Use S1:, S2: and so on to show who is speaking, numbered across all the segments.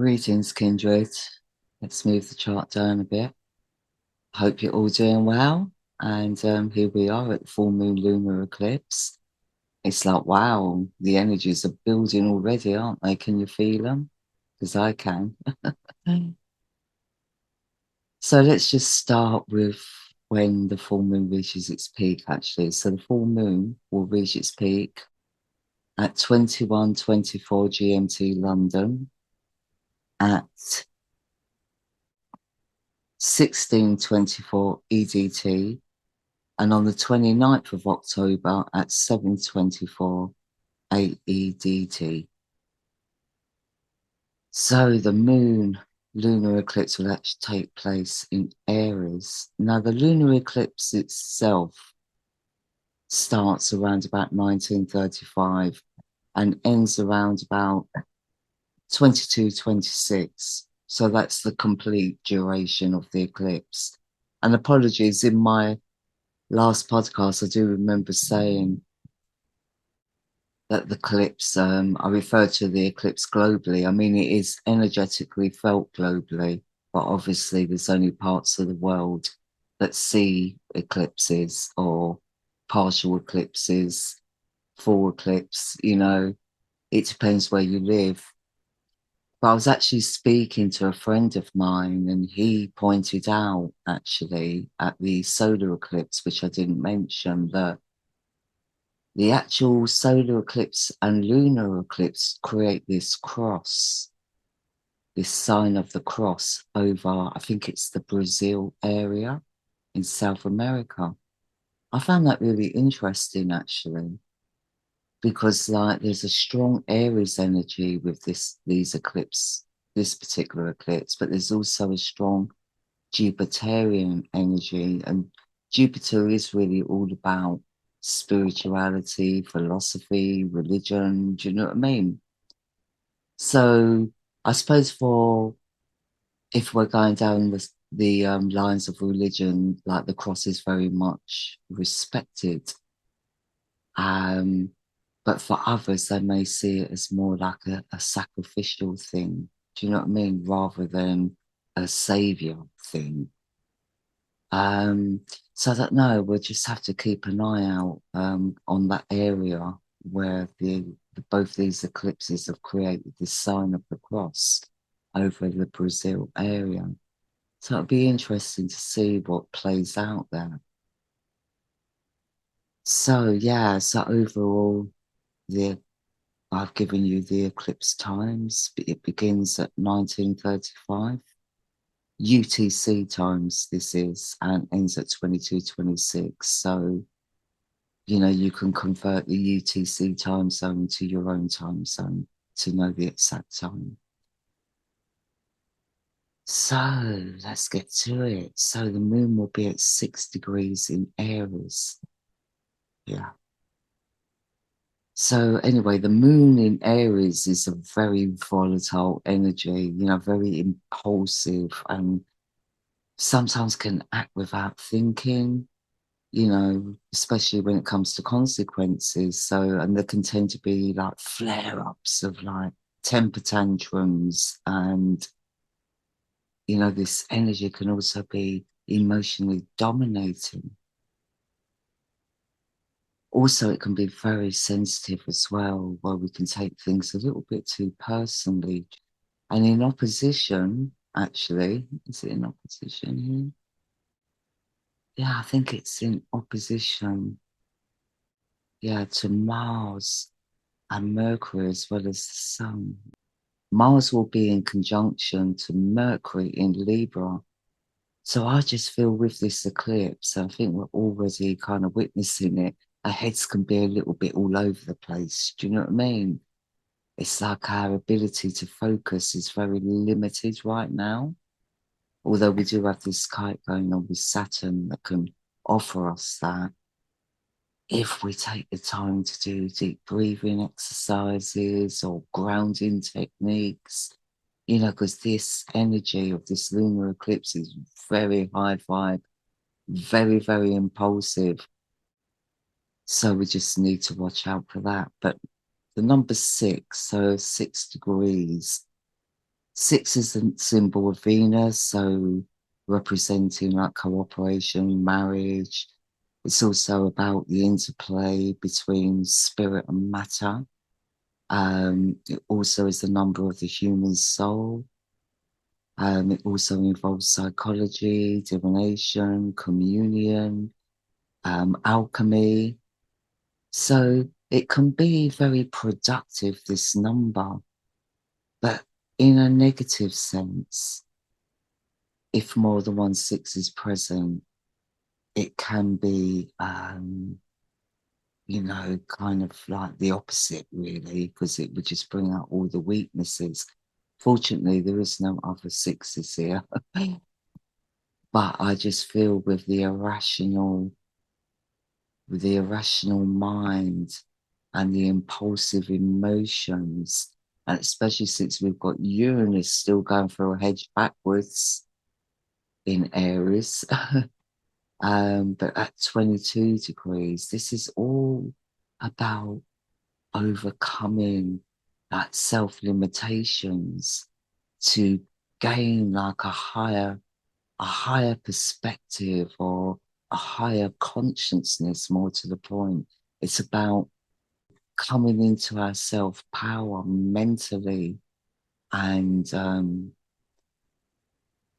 S1: Greetings, kindred. Let's move the chart down a bit. Hope you're all doing well. And here we are at the full moon lunar eclipse. It's like, wow, the energies are building already, aren't they? Can you feel them? Because I can. So let's just start with when the full moon reaches its peak, actually. So the full moon will reach its peak at 21:24 GMT London, at 16:24 EDT, and on the 29th of October at 7:24 AEDT. So the moon lunar eclipse will actually take place in Aries. Now the lunar eclipse itself starts around about 1935 and ends around about 22:26. So that's the complete duration of the eclipse. And apologies, in my last podcast, I do remember saying that the eclipse, I refer to the eclipse globally. I mean, it is energetically felt globally, but obviously there's only parts of the world that see eclipses or partial eclipses, full eclipse, it depends where you live. But I was actually speaking to a friend of mine, and he pointed out actually at the solar eclipse, which I didn't mention, that the actual solar eclipse and lunar eclipse create this cross, this sign of the cross over, I think it's the Brazil area in South America. I found that really interesting, actually, because like there's a strong Aries energy with this particular eclipse, but there's also a strong Jupiterian energy, and Jupiter is really all about spirituality, philosophy, religion. Do you know what I mean? So I suppose if we're going down the lines of religion, like the cross is very much respected. But for others, they may see it as more like a sacrificial thing. Do you know what I mean? Rather than a savior thing. So I don't know, we'll just have to keep an eye out on that area where both these eclipses have created this sign of the cross over the Brazil area. So it'll be interesting to see what plays out there. So yeah, so overall, I've given you the eclipse times. It begins at 1935. UTC times this is, and ends at 22:26. So, you can convert the UTC time zone to your own time zone to know the exact time. So let's get to it. So the moon will be at 6 degrees in Aries. Yeah. So anyway, the moon in Aries is a very volatile energy, very impulsive, and sometimes can act without thinking, especially when it comes to consequences. So, and there can tend to be like flare-ups of like temper tantrums, and, this energy can also be emotionally dominating. Also, it can be very sensitive as well, where we can take things a little bit too personally. And in opposition, actually, is it in opposition here? Yeah, I think it's in opposition, yeah, to Mars and Mercury as well as the Sun. Mars will be in conjunction to Mercury in Libra. So I just feel with this eclipse, I think we're already kind of witnessing it. Our heads can be a little bit all over the place. Do you know what I mean? It's like our ability to focus is very limited right now. Although we do have this kite going on with Saturn that can offer us that, if we take the time to do deep breathing exercises or grounding techniques, because this energy of this lunar eclipse is very high vibe, very, very impulsive. So we just need to watch out for that. But the number 6, so 6 degrees, 6 is the symbol of Venus, so representing like cooperation, marriage. It's also about the interplay between spirit and matter. It also is the number of the human soul. It also involves psychology, divination, communion, alchemy. So it can be very productive, this number, but in a negative sense, if more than 1 6 is present, it can be, kind of like the opposite, really, because it would just bring out all the weaknesses. Fortunately, there is no other 6s here. But I just feel with the irrational mind and the impulsive emotions, and especially since we've got Uranus still going through a hedge backwards in Aries, but at 22 degrees, this is all about overcoming like self-limitations to gain like a higher perspective or a higher consciousness, more to the point. It's about coming into our self-power mentally and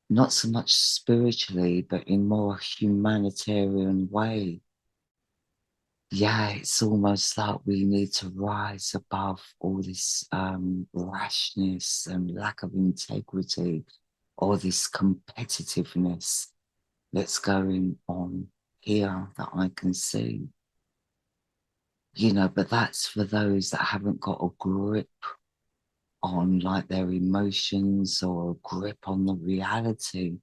S1: not so much spiritually, but in more humanitarian way. Yeah, it's almost like we need to rise above all this rashness and lack of integrity, or this competitiveness that's going on here that I can see. But that's for those that haven't got a grip on like their emotions or a grip on the reality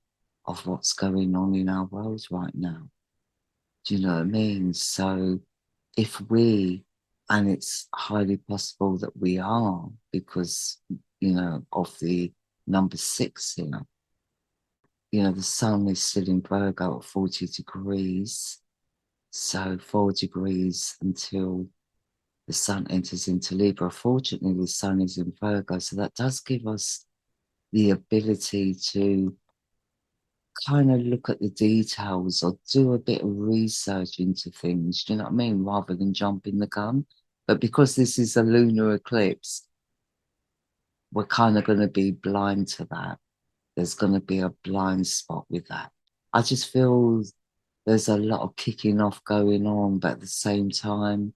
S1: of what's going on in our world right now. Do you know what I mean? So if we, and it's highly possible that we are, because, of the number 6 here, the sun is still in Virgo at 40 degrees. So 4 degrees until the sun enters into Libra. Fortunately, the sun is in Virgo. So that does give us the ability to kind of look at the details or do a bit of research into things. Do you know what I mean? Rather than jumping the gun. But because this is a lunar eclipse, we're kind of going to be blind to that. There's going to be a blind spot with that. I just feel there's a lot of kicking off going on, but at the same time,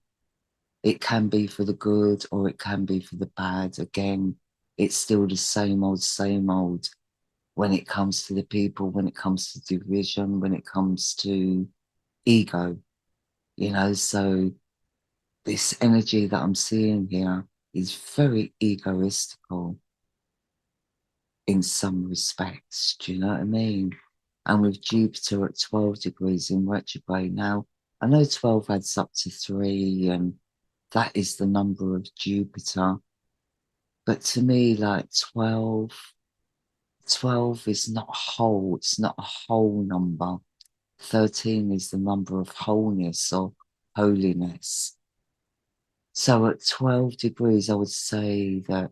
S1: it can be for the good or it can be for the bad. Again, it's still the same old when it comes to the people, when it comes to division, when it comes to ego, so this energy that I'm seeing here is very egoistical in some respects. Do you know what I mean? And with Jupiter at 12 degrees in retrograde now, I know 12 adds up to 3, and that is the number of Jupiter. But to me, like 12 is not whole. It's not a whole number. 13 is the number of wholeness or holiness. So at 12 degrees, I would say that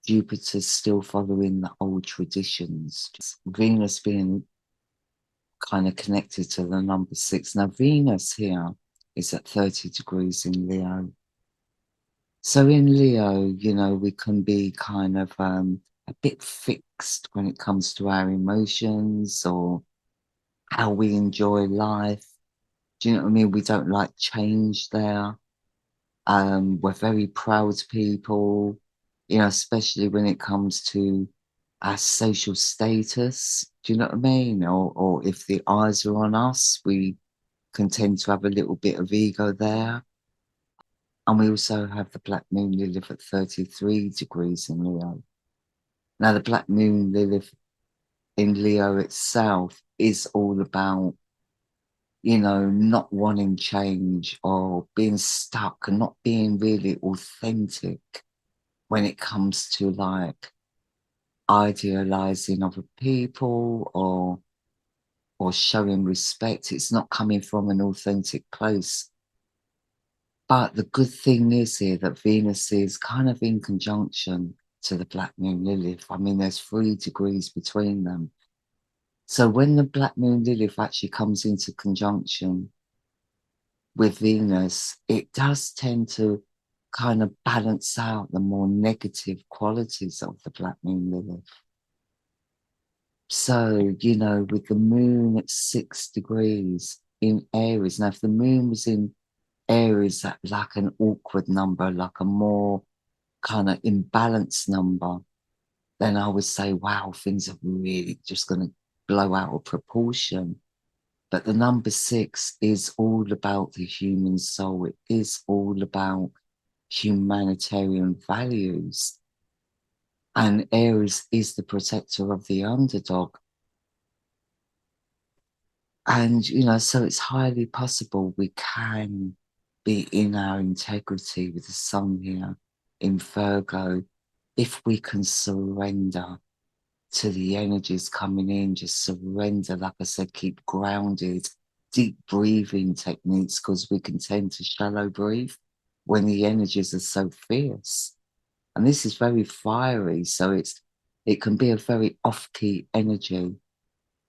S1: Jupiter's still following the old traditions. Venus being kind of connected to the number 6. Now, Venus here is at 30 degrees in Leo. So in Leo, we can be kind of a bit fixed when it comes to our emotions or how we enjoy life. Do you know what I mean? We don't like change there. We're very proud people, especially when it comes to our social status. Do you know what I mean? Or if the eyes are on us, we can tend to have a little bit of ego there. And we also have the Black Moon Lilith at 33 degrees in Leo. Now, the Black Moon Lilith in Leo itself is all about, not wanting change or being stuck and not being really authentic when it comes to like idealizing other people or showing respect. It's not coming from an authentic place. But the good thing is here that Venus is kind of in conjunction to the Black Moon Lilith. I mean, there's 3 degrees between them. So when the Black Moon Lilith actually comes into conjunction with Venus, it does tend to kind of balance out the more negative qualities of the Black Moon Lilith. So, you know, with the moon at 6 degrees in Aries, now if the moon was in Aries at like an awkward number, like a more kind of imbalanced number, then I would say, wow, things are really just going to blow out of proportion. But the number 6 is all about the human soul. It is all about humanitarian values. And Aries is the protector of the underdog. And, you know, so it's highly possible we can be in our integrity with the sun here in Virgo if we can surrender to the energies coming in, just surrender, like I said, keep grounded, deep breathing techniques, because we can tend to shallow breathe when the energies are so fierce. And this is very fiery, so it can be a very off-key energy,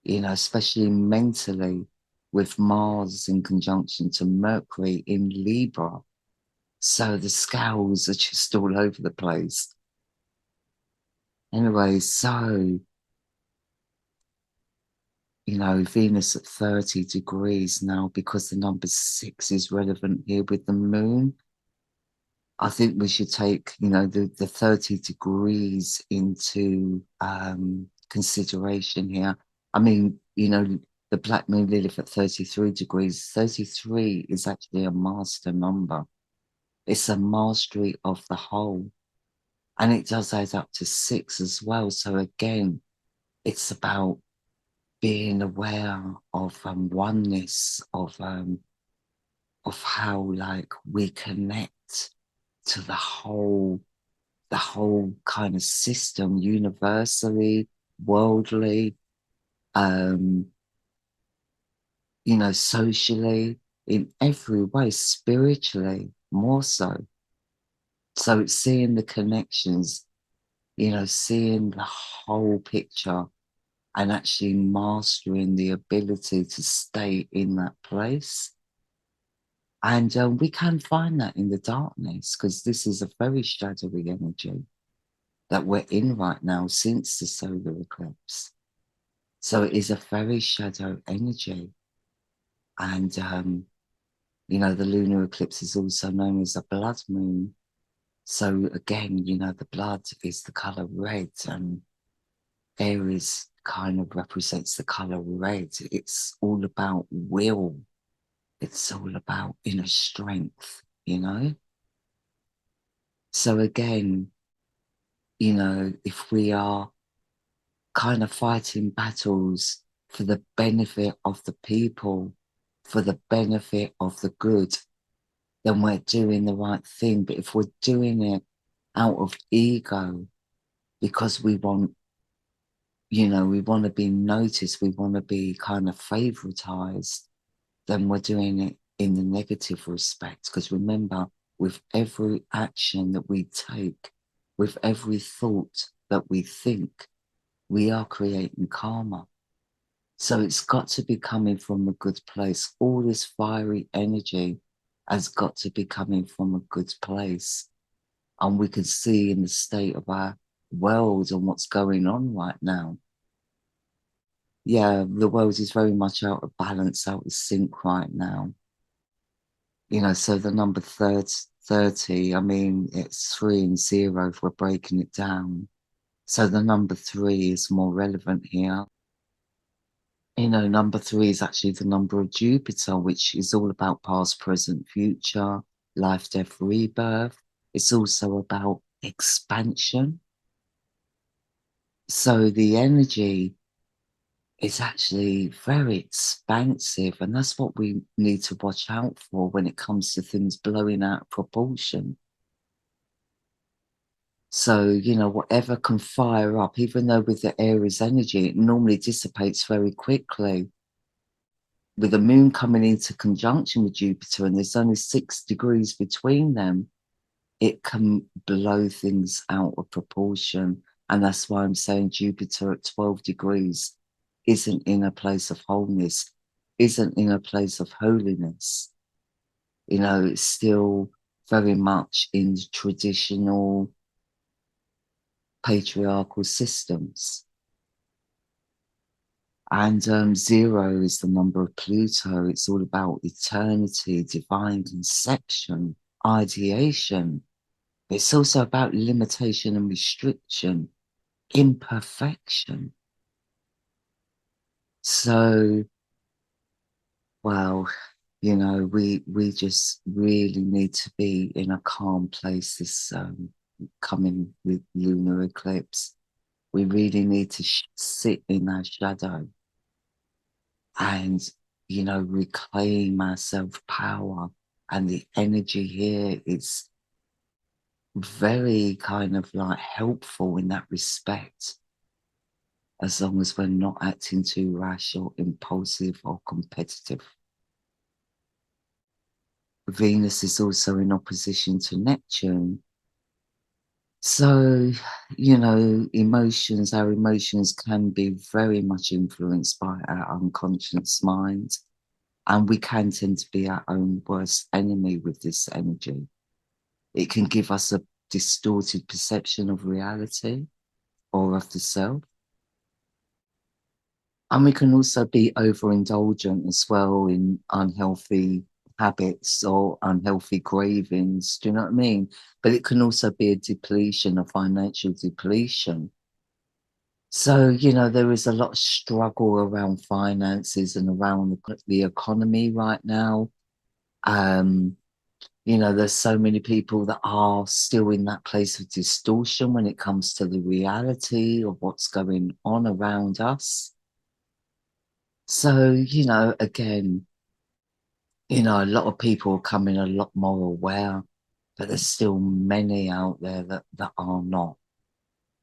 S1: you know, especially mentally, with Mars in conjunction to Mercury in Libra. So the scales are just all over the place. Anyway, so, you know, Venus at 30 degrees now, because the number 6 is relevant here with the moon. I think we should take, you know, the 30 degrees into consideration here. I mean, you know, the Black Moon Lilith at 33 degrees. 33 is actually a master number. It's a mastery of the whole. And it does add up to 6 as well. So again, it's about being aware of oneness, of how like we connect to the whole kind of system, universally, worldly, you know, socially, in every way, spiritually, more so. So it's seeing the connections, you know, seeing the whole picture and actually mastering the ability to stay in that place. And we can find that in the darkness, because this is a very shadowy energy that we're in right now since the solar eclipse. So it is a very shadow energy. And, you know, the lunar eclipse is also known as a blood moon. So again, you know, the blood is the color red, and Aries kind of represents the color red. It's all about will. It's all about inner strength, you know? So again, you know, if we are kind of fighting battles for the benefit of the people, for the benefit of the good, then we're doing the right thing. But if we're doing it out of ego, because we want, you know, we want to be noticed, we want to be kind of favoritized, then we're doing it in the negative respect. Because remember, with every action that we take, with every thought that we think, we are creating karma. So it's got to be coming from a good place. All this fiery energy has got to be coming from a good place. And we can see in the state of our world and what's going on right now. Yeah, the world is very much out of balance, out of sync right now. You know, so the number 30, I mean, it's 3 and 0 if we're breaking it down. So the number 3 is more relevant here. You know, number 3 is actually the number of Jupiter, which is all about past, present, future, life, death, rebirth. It's also about expansion. So the energy is actually very expansive, and that's what we need to watch out for when it comes to things blowing out of proportion. So, you know, whatever can fire up, even though with the Aries energy, it normally dissipates very quickly. With the moon coming into conjunction with Jupiter, and there's only 6 degrees between them, it can blow things out of proportion. And that's why I'm saying Jupiter at 12 degrees isn't in a place of wholeness, isn't in a place of holiness. You know, it's still very much in traditional patriarchal systems. And 0 is the number of Pluto. It's all about eternity, divine conception, ideation. It's also about limitation and restriction, imperfection. So, well, you know, we just really need to be in a calm place this coming with lunar eclipse. We really need to sit in our shadow and, you know, reclaim our self-power. And the energy here is very kind of like helpful in that respect, as long as we're not acting too rash or impulsive or competitive. Venus is also in opposition to Neptune. So, you know, our emotions can be very much influenced by our unconscious mind. And we can tend to be our own worst enemy with this energy. It can give us a distorted perception of reality or of the self. And we can also be overindulgent as well in unhealthy habits or unhealthy cravings. Do you know what I mean? But it can also be a depletion, a financial depletion. So, you know, there is a lot of struggle around finances and around the economy right now. You know, there's so many people that are still in that place of distortion when it comes to the reality of what's going on around us. So, you know, again, you know, a lot of people are coming a lot more aware, but there's still many out there that are not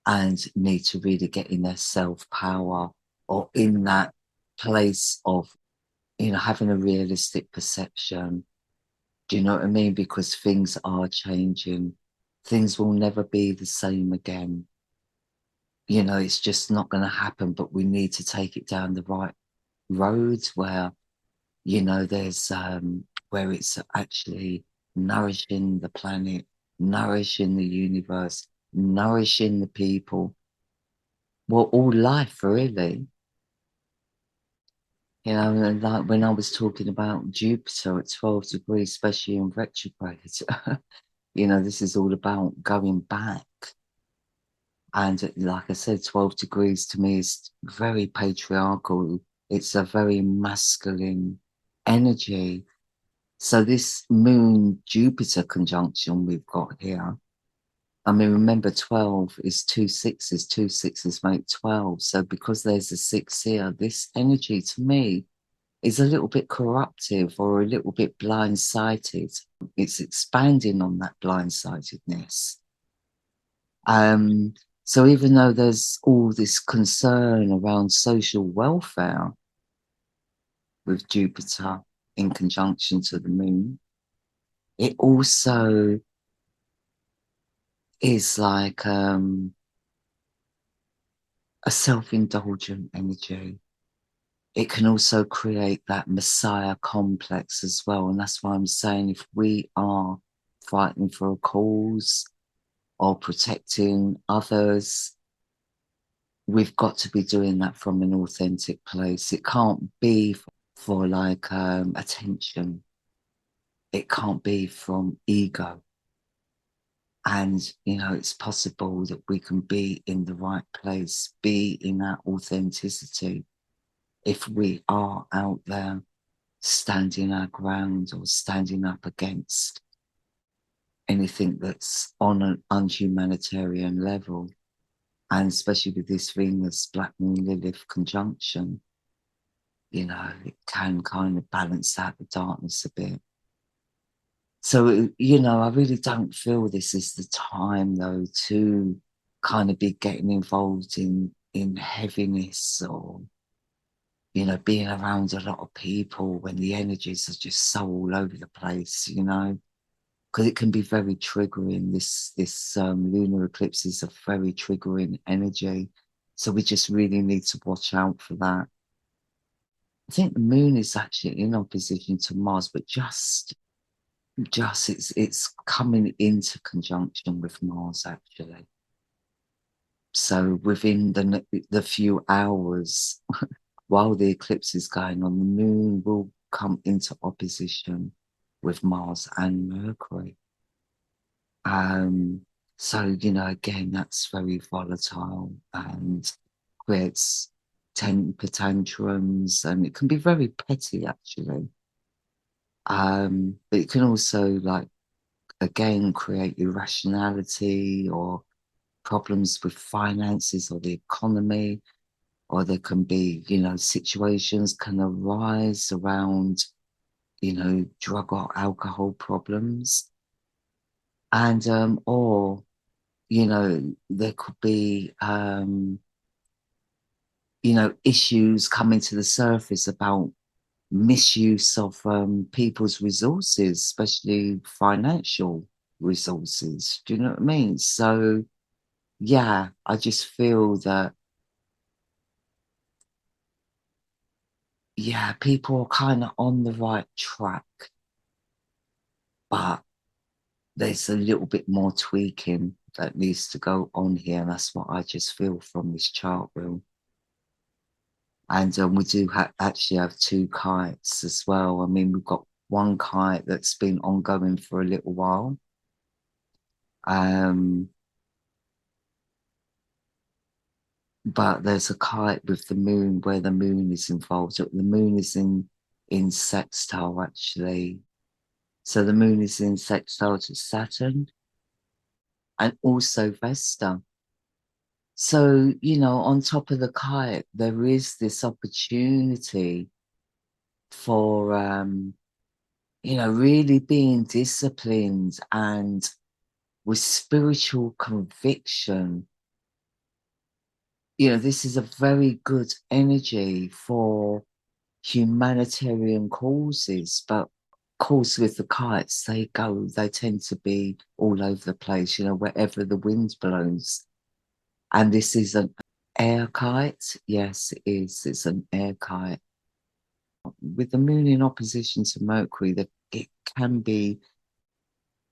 S1: and need to really get in their self-power or in that place of, you know, having a realistic perception. Do you know what I mean? Because things are changing. Things will never be the same again. You know, it's just not going to happen, but we need to take it down the right roads where, you know, there's where it's actually nourishing the planet, nourishing the universe, nourishing the people. Well, all life, really. You know, and like when I was talking about Jupiter at 12 degrees, especially in retrograde, you know, this is all about going back. And like I said, 12 degrees to me is very patriarchal. It's a very masculine energy. So this Moon Jupiter conjunction we've got here, I mean, remember 12 is two sixes make 12. So because there's a 6 here, this energy to me is a little bit corruptive or a little bit blind-sighted. It's expanding on that blind-sightedness. So even though there's all this concern around social welfare with Jupiter in conjunction to the moon, it also is like a self-indulgent energy. It can also create that Messiah complex as well. And that's why I'm saying if we are fighting for a cause or protecting others, we've got to be doing that from an authentic place. It can't be for like attention. It can't be from ego. And, you know, it's possible that we can be in the right place, be in that authenticity if we are out there standing our ground or standing up against anything that's on an unhumanitarian level. And especially with this Venus Black Moon Lilith conjunction, you know, it can kind of balance out the darkness a bit. So, you know, I really don't feel this is the time, though, to kind of be getting involved in heaviness or, you know, being around a lot of people when the energies are just so all over the place, you know, because it can be very triggering. This lunar eclipse is a very triggering energy. So we just really need to watch out for that. I think the moon is actually in opposition to Mars, but just it's coming into conjunction with Mars actually. So within the few hours while the eclipse is going on, the moon will come into opposition with Mars and Mercury. So, you know, again, that's very volatile and creates temper tantrums, and it can be very petty actually. But it can also, like, again, create irrationality or problems with finances or the economy, or there can be, you know, situations can arise around, you know, drug or alcohol problems. And, or, you know, there could be, you know, issues coming to the surface about misuse of people's resources, especially financial resources. Do you know what I mean? So, yeah, I just feel that, yeah, people are kind of on the right track, but there's a little bit more tweaking that needs to go on here. And that's what I just feel from this chart wheel. And we do actually have two kites as well. I mean, we've got one kite that's been ongoing for a little while. But there's a kite with the moon where the moon is involved. The moon is in sextile, actually. So the moon is in sextile to Saturn and also Vesta. So, you know, on top of the kite, there is this opportunity for, you know, really being disciplined and with spiritual conviction. You know, this is a very good energy for humanitarian causes, but of course with the kites, they tend to be all over the place, you know, wherever the wind blows. And this is an air kite. Yes, it is. It's an air kite. With the moon in opposition to Mercury, that it can be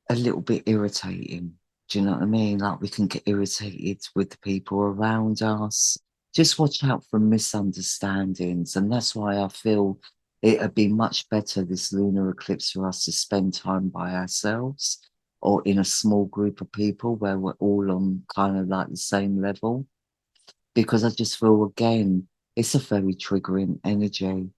S1: a little bit irritating. Do you know what I mean? Like, we can get irritated with the people around us. Just watch out for misunderstandings. And that's why I feel it'd be much better, this lunar eclipse, for us to spend time by ourselves or in a small group of people where we're all on kind of like the same level. Because I just feel, again, it's a very triggering energy.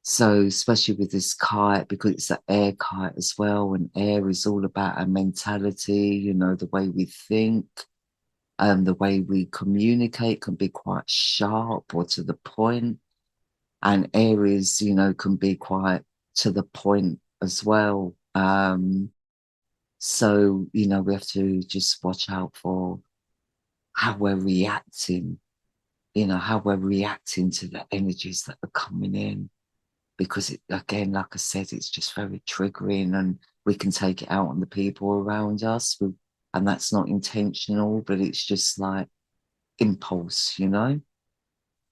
S1: So especially with this kite, because it's an air kite as well, and air is all about our mentality, you know, the way we think, the way we communicate can be quite sharp or to the point. And Aries, you know, can be quite to the point as well. So, you know, we have to just watch out for how we're reacting, you know, how we're reacting to the energies that are coming in. Because it, again, like I said, it's just very triggering, and we can take it out on the people around us. And that's not intentional, but it's just like impulse, you know?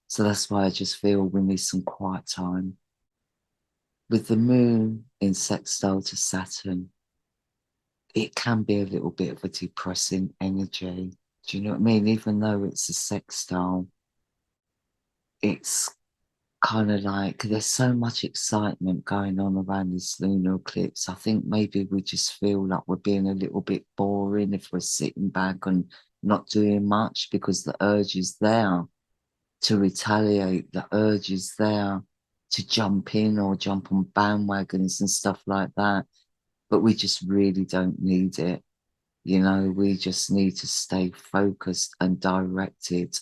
S1: So that's why I just feel we need some quiet time. With the moon in sextile to Saturn, it can be a little bit of a depressing energy. Do you know what I mean? Even though it's a sextile, it's kind of like there's so much excitement going on around this lunar eclipse. I think maybe we just feel like we're being a little bit boring if we're sitting back and not doing much, because the urge is there to retaliate. The urge is there to jump in or jump on bandwagons and stuff like that. But we just really don't need it. You know, we just need to stay focused and directed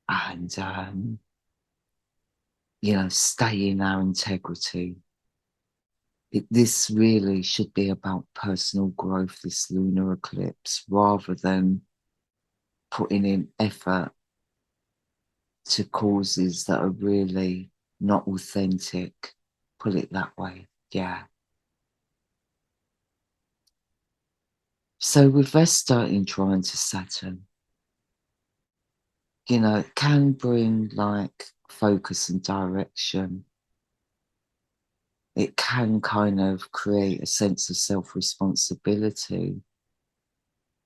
S1: and, you know, stay in our integrity. This really should be about personal growth, this lunar eclipse, rather than putting in effort to causes that are really not authentic. Put it that way. Yeah. So with Vesta in trine to Saturn, you know, it can bring like focus and direction. It can kind of create a sense of self-responsibility.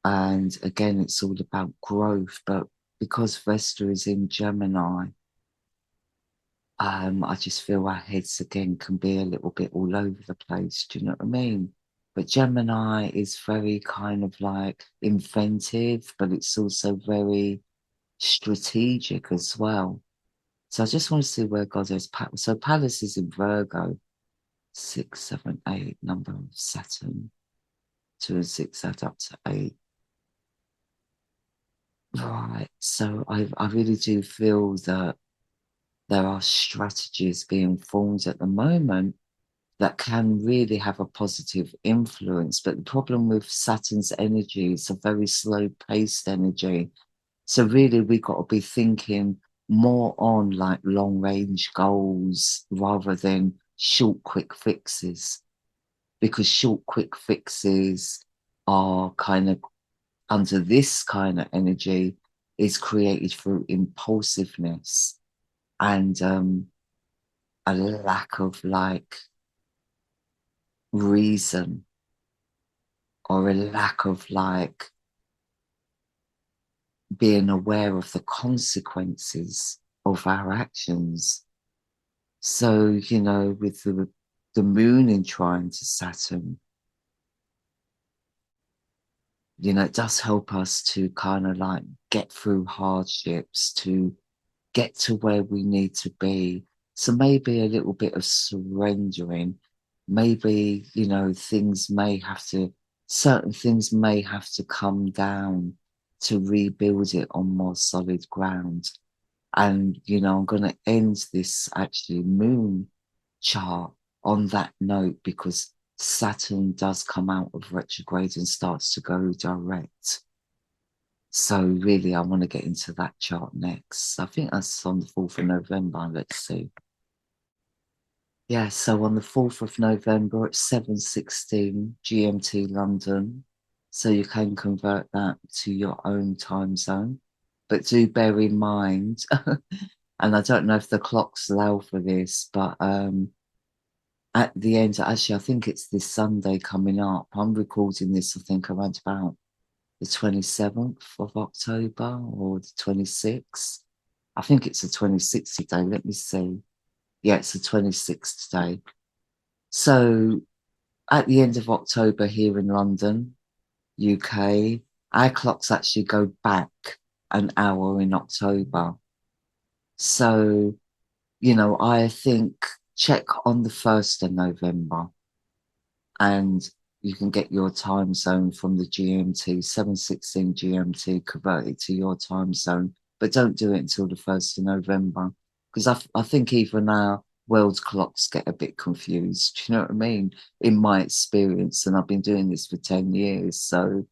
S1: And again, it's all about growth. But because Vesta is in Gemini, I just feel our heads again can be a little bit all over the place. Do you know what I mean? But Gemini is very kind of like inventive, but it's also very strategic as well. So I just want to see where God is. So Palace is in Virgo, 6, 7, 8, number of Saturn, 2 and 6 add up to 8. Right. So I really do feel that there are strategies being formed at the moment that can really have a positive influence. But the problem with Saturn's energy, it's a very slow paced energy. So really we got to be thinking more on like long range goals rather than short quick fixes, because short quick fixes are kind of under this kind of energy is created through impulsiveness and a lack of like reason, or a lack of like being aware of the consequences of our actions. So, you know, with the moon in trine to Saturn, you know, it does help us to kind of like get through hardships, to get to where we need to be. So maybe a little bit of surrendering. Maybe, you know, certain things may have to come down to rebuild it on more solid ground. And, you know, I'm going to end this actually moon chart on that note, because Saturn does come out of retrograde and starts to go direct. So really, I want to get into that chart next. I think that's on the 4th of November. Let's see. Yeah, so on the 4th of November at 7:16 GMT London. So you can convert that to your own time zone. But do bear in mind, and I don't know if the clocks allow for this, but at the end, actually, I think it's this Sunday coming up. I'm recording this, I think, around about the 27th of October or the 26th. I think it's the 26th today. Let me see. Yeah, it's the 26th today. So at the end of October here in London, UK, our clocks actually go back an hour in October. So, you know, I think check on the 1st of November and you can get your time zone from the GMT, 7:16 GMT, converted to your time zone. But don't do it until the 1st of November, because I think even our world clocks get a bit confused. Do you know what I mean? In my experience, and I've been doing this for 10 years. So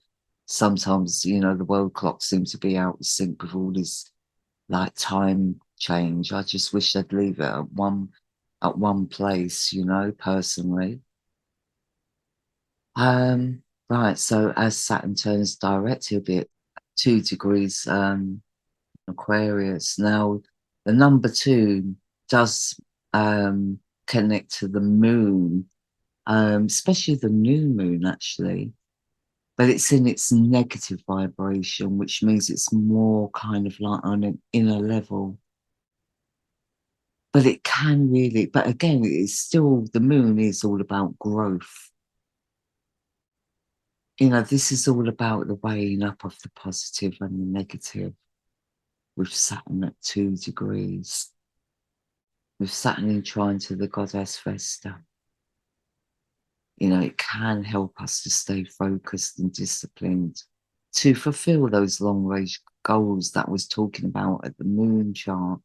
S1: sometimes, you know, the world clock seems to be out of sync with all this like time change. I just wish they'd leave it at one place, you know, personally. Right, so as Saturn turns direct, he'll be at 2 degrees Aquarius. Now, the number 2 does connect to the moon, especially the new moon, actually. But it's in its negative vibration, which means it's more kind of like on an inner level. But it can really, but again, it's still, the moon is all about growth. You know, this is all about the weighing up of the positive and the negative, with Saturn at 2 degrees, with Saturn in trine to the goddess Vesta. You know, it can help us to stay focused and disciplined to fulfill those long range goals that I was talking about at the moon chart.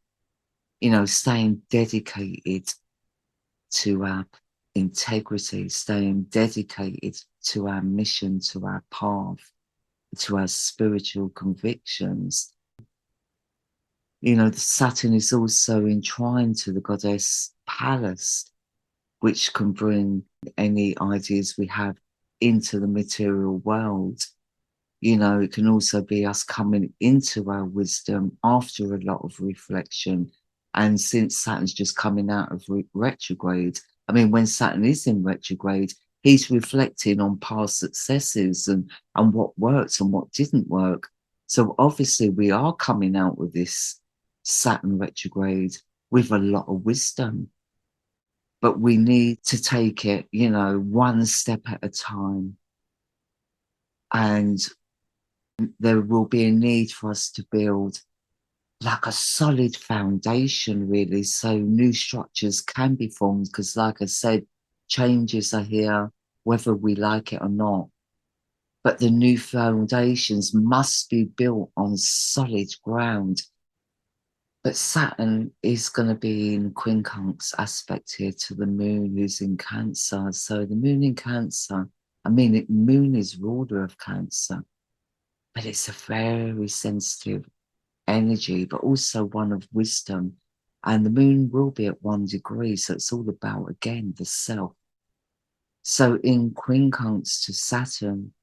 S1: You know, staying dedicated to our integrity, staying dedicated to our mission, to our path, to our spiritual convictions. You know, the Saturn is also entwined to the goddess Pallas, which can bring any ideas we have into the material world. You know, it can also be us coming into our wisdom after a lot of reflection. And since Saturn's just coming out of retrograde, I mean, when Saturn is in retrograde, he's reflecting on past successes and what worked and what didn't work. So obviously we are coming out with this Saturn retrograde with a lot of wisdom, but we need to take it, you know, one step at a time. And there will be a need for us to build like a solid foundation, really, so new structures can be formed. Because, like I said, changes are here, whether we like it or not. But the new foundations must be built on solid ground. But Saturn is going to be in quincunx aspect here to the moon, who's in Cancer. So the moon in Cancer, I mean, moon is ruler of Cancer, but it's a very sensitive energy, but also one of wisdom. And the moon will be at 1 degree, so it's all about, again, the self. So in quincunx to Saturn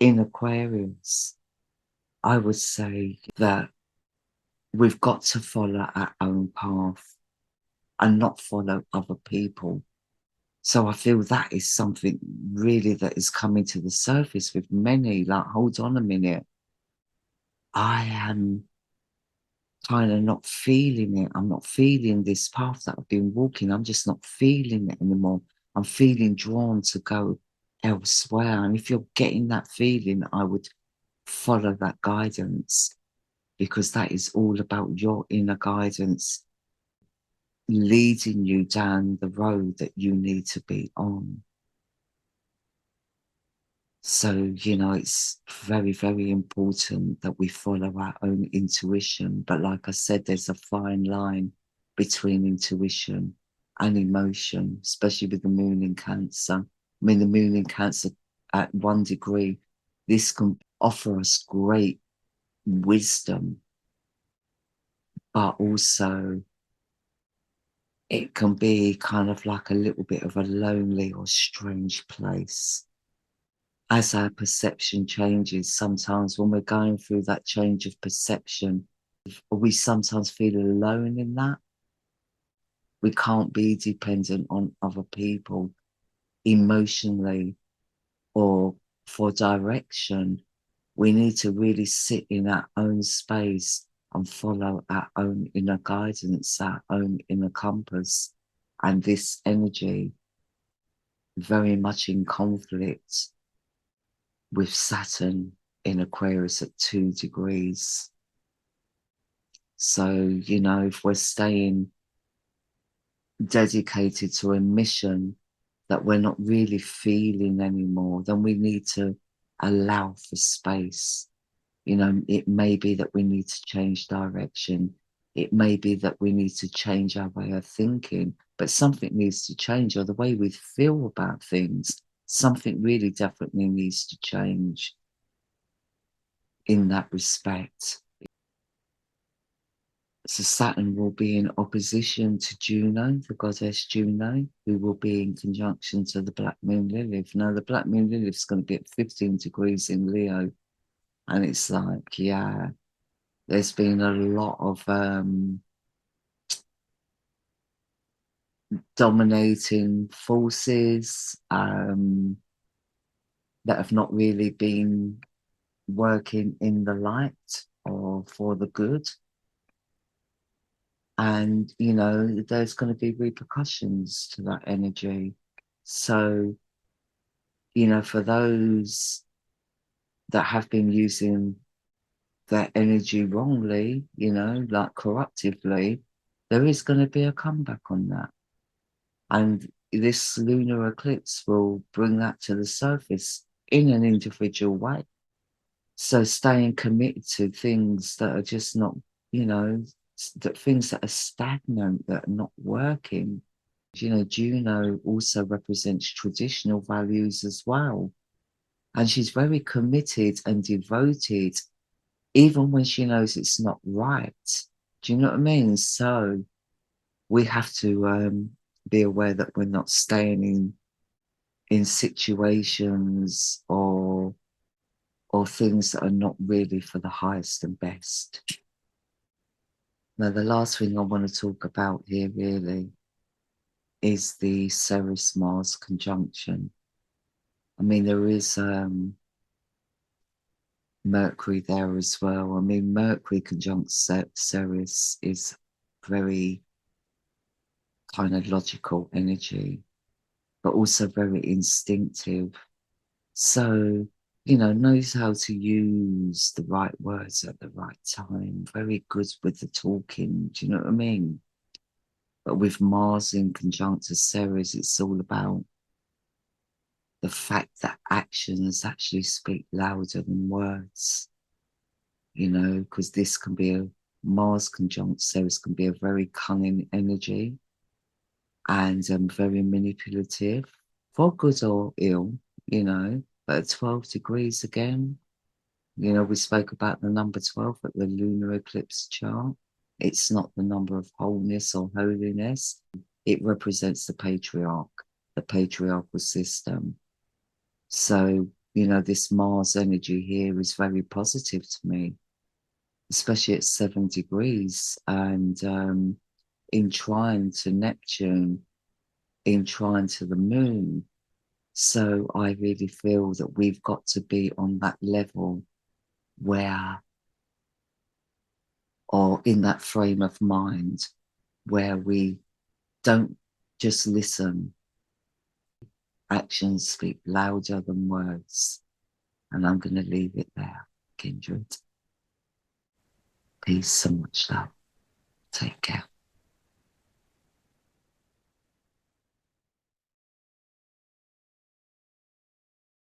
S1: in Aquarius, I would say that we've got to follow our own path and not follow other people. So I feel that is something really that is coming to the surface with many, like, hold on a minute, I am kind of not feeling it. I'm not feeling this path that I've been walking. I'm just not feeling it anymore. I'm feeling drawn to go elsewhere. And if you're getting that feeling, I would follow that guidance, because that is all about your inner guidance leading you down the road that you need to be on. So, you know, it's very, very important that we follow our own intuition. But like I said, there's a fine line between intuition and emotion, especially with the moon in Cancer. I mean, the moon in Cancer at 1 degree, this can offer us great wisdom, but also it can be kind of like a little bit of a lonely or strange place. As our perception changes, sometimes when we're going through that change of perception, we sometimes feel alone in that. We can't be dependent on other people emotionally or for direction. We need to really sit in our own space and follow our own inner guidance, our own inner compass. And this energy, very much in conflict with Saturn in Aquarius at 2 degrees. So, you know, if we're staying dedicated to a mission that we're not really feeling anymore, then we need to allow for space. You know, it may be that we need to change direction. It may be that we need to change our way of thinking, but something needs to change, or the way we feel about things, something really definitely needs to change in that respect. So Saturn will be in opposition to Juno, the goddess Juno, who will be in conjunction to the Black Moon Lilith. Now, the Black Moon Lilith is going to be at 15 degrees in Leo. And it's like, yeah, there's been a lot of dominating forces that have not really been working in the light or for the good. And, you know, there's going to be repercussions to that energy. So, you know, for those that have been using their energy wrongly, you know, like corruptively, there is going to be a comeback on that. And this lunar eclipse will bring that to the surface in an individual way. So staying committed to things that are just not, you know, that things that are stagnant, that are not working. You know, Juno also represents traditional values as well. And she's very committed and devoted, even when she knows it's not right. Do you know what I mean? So we have to be aware that we're not staying in in situations or things that are not really for the highest and best. Now, the last thing I want to talk about here really is the Ceres-Mars conjunction. I mean, there is Mercury there as well. I mean, Mercury conjunct Ceres is very kind of logical energy, but also very instinctive. So, knows how to use the right words at the right time. Very good with the talking. Do you know what I mean? But with Mars in conjunct to Ceres, it's all about the fact that actions actually speak louder than words. Because this can be a Mars conjunct Ceres can be a very cunning energy and very manipulative, for good or ill, but at 12 degrees again, we spoke about the number 12 at the lunar eclipse chart. It's not the number of wholeness or holiness. It represents the patriarchal system. So, this Mars energy here is very positive to me, especially at 7 degrees and in trine to Neptune, in trine to the moon. So I really feel that we've got to be on that level where, or in that frame of mind, where we don't just listen. Actions speak louder than words. And I'm going to leave it there, kindred. Peace and much love. Take care.